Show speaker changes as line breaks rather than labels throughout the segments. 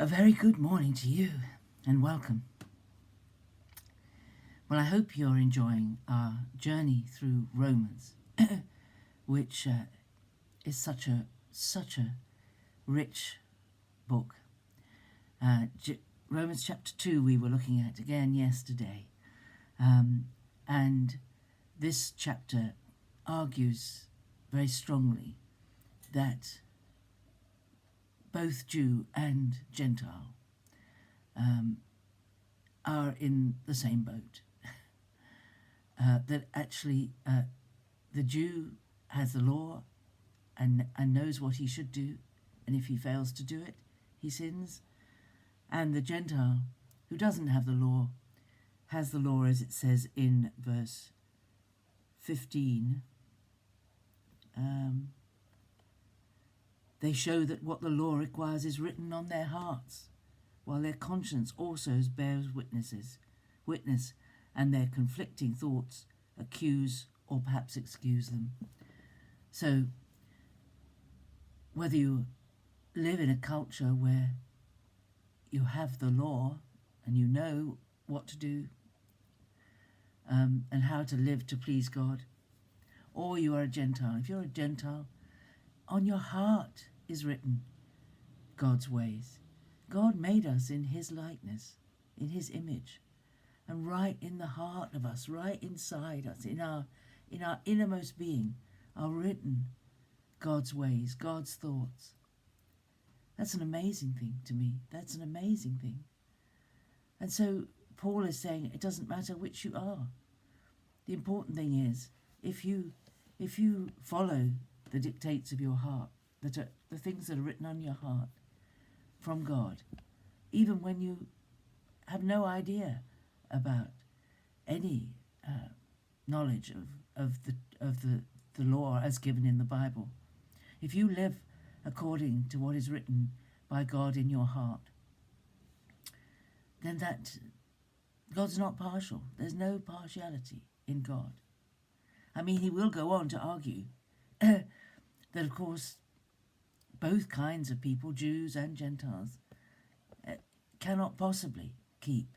A very good morning to you and welcome. Well, I hope you're enjoying our journey through Romans, which is such a rich book. Romans chapter 2 we were looking at again yesterday, and this chapter argues very strongly that both Jew and Gentile are in the same boat. That actually the Jew has the law and knows what he should do, and if he fails to do it, he sins. And the Gentile, who doesn't have the law, has the law, as it says in verse 15. They show that what the law requires is written on their hearts, while their conscience also bears witness, and their conflicting thoughts accuse or perhaps excuse them. So, whether you live in a culture where you have the law and you know what to do and how to live to please God, or you are a Gentile. If you're a Gentile, on your heart is written God's ways. God made us in his likeness, in his image, and right in the heart of us, right inside us, in our innermost being, are written God's ways, God's thoughts. That's an amazing thing to me. That's an amazing thing. And so Paul is saying it doesn't matter which you are. The important thing is if you follow the dictates of your heart, the things that are written on your heart from God, even when you have no idea about any knowledge of the law as given in the Bible, if you live according to what is written by God in your heart, then that God's not partial. There's no partiality in God. I mean, he will go on to argue that, of course, both kinds of people, Jews and Gentiles, cannot possibly keep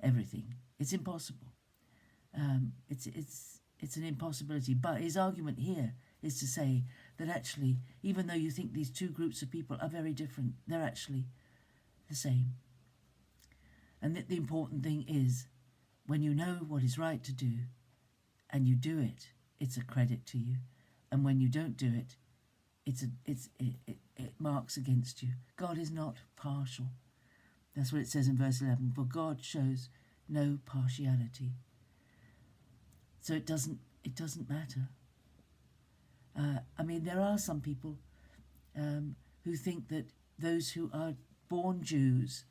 everything. It's impossible. It's an impossibility. But his argument here is to say that actually, even though you think these two groups of people are very different, they're actually the same. And that the important thing is, when you know what is right to do and you do it, it's a credit to you. And when you don't do it, it marks against you. God is not partial. That's what it says in verse 11. For God shows no partiality. So it doesn't matter. I mean, there are some people who think that those who are born Jews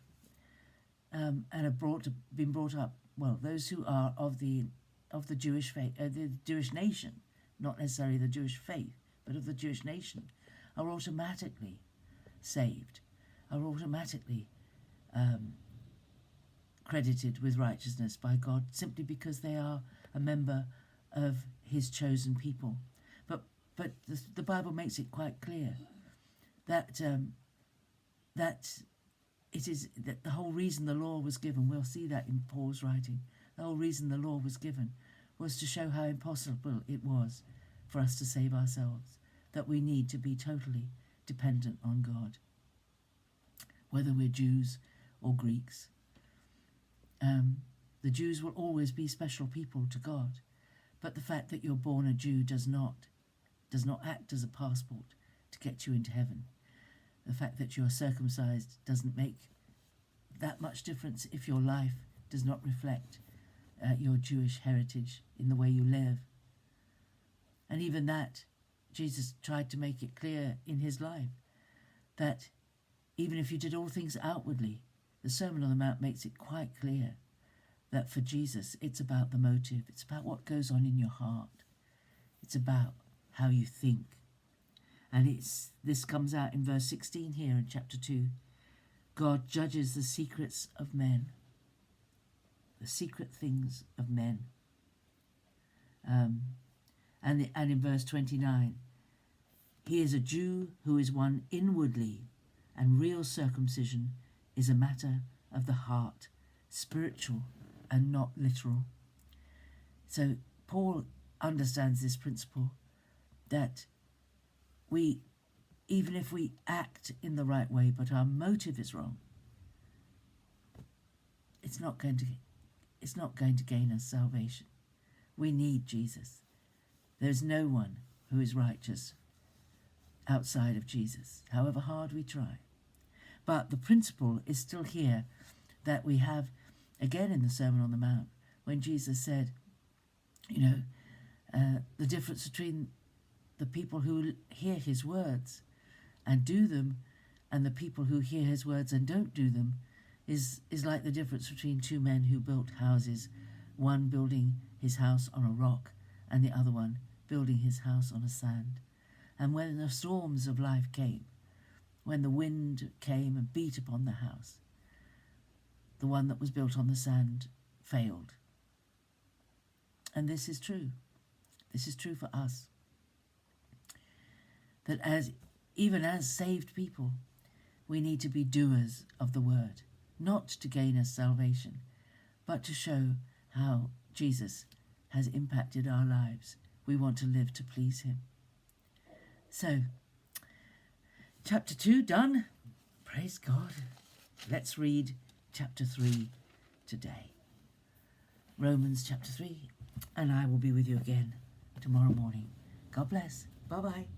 and have been brought up, well, those who are of the Jewish faith, the Jewish nation, not necessarily the Jewish faith, but of the Jewish nation, are automatically saved, are automatically credited with righteousness by God simply because they are a member of his chosen people. But the Bible makes it quite clear that it is that the whole reason the law was given, we'll see that in Paul's writing, the whole reason the law was given was to show how impossible it was for us to save ourselves, that we need to be totally dependent on God, whether we're Jews or Greeks. The Jews will always be special people to God, but the fact that you're born a Jew does not act as a passport to get you into heaven. The fact that you're circumcised doesn't make that much difference if your life does not reflect your Jewish heritage in the way you live. And even that, Jesus tried to make it clear in his life that even if you did all things outwardly, the Sermon on the Mount makes it quite clear that for Jesus, it's about the motive. It's about what goes on in your heart. It's about how you think. And this comes out in verse 16 here in chapter 2. God judges the secrets of men, the secret things of men. And in verse 29, he is a Jew who is one inwardly, and real circumcision is a matter of the heart, spiritual and not literal. So Paul understands this principle that we, even if we act in the right way but our motive is wrong, it's not going to gain us salvation. We need Jesus. There's no one who is righteous outside of Jesus, however hard we try. But the principle is still here that we have again in the Sermon on the Mount, when Jesus said, the difference between the people who hear his words and do them and the people who hear his words and don't do them is like the difference between two men who built houses, one building his house on a rock and the other one building his house on a sand. And when the storms of life came, when the wind came and beat upon the house, the one that was built on the sand failed. And this is true. This is true for us. That even as saved people, we need to be doers of the word, not to gain us salvation, but to show how Jesus has impacted our lives. We want to live to please him. So, chapter 2 done. Praise God. Let's read chapter 3 today. Romans chapter 3. And I will be with you again tomorrow morning. God bless. Bye-bye.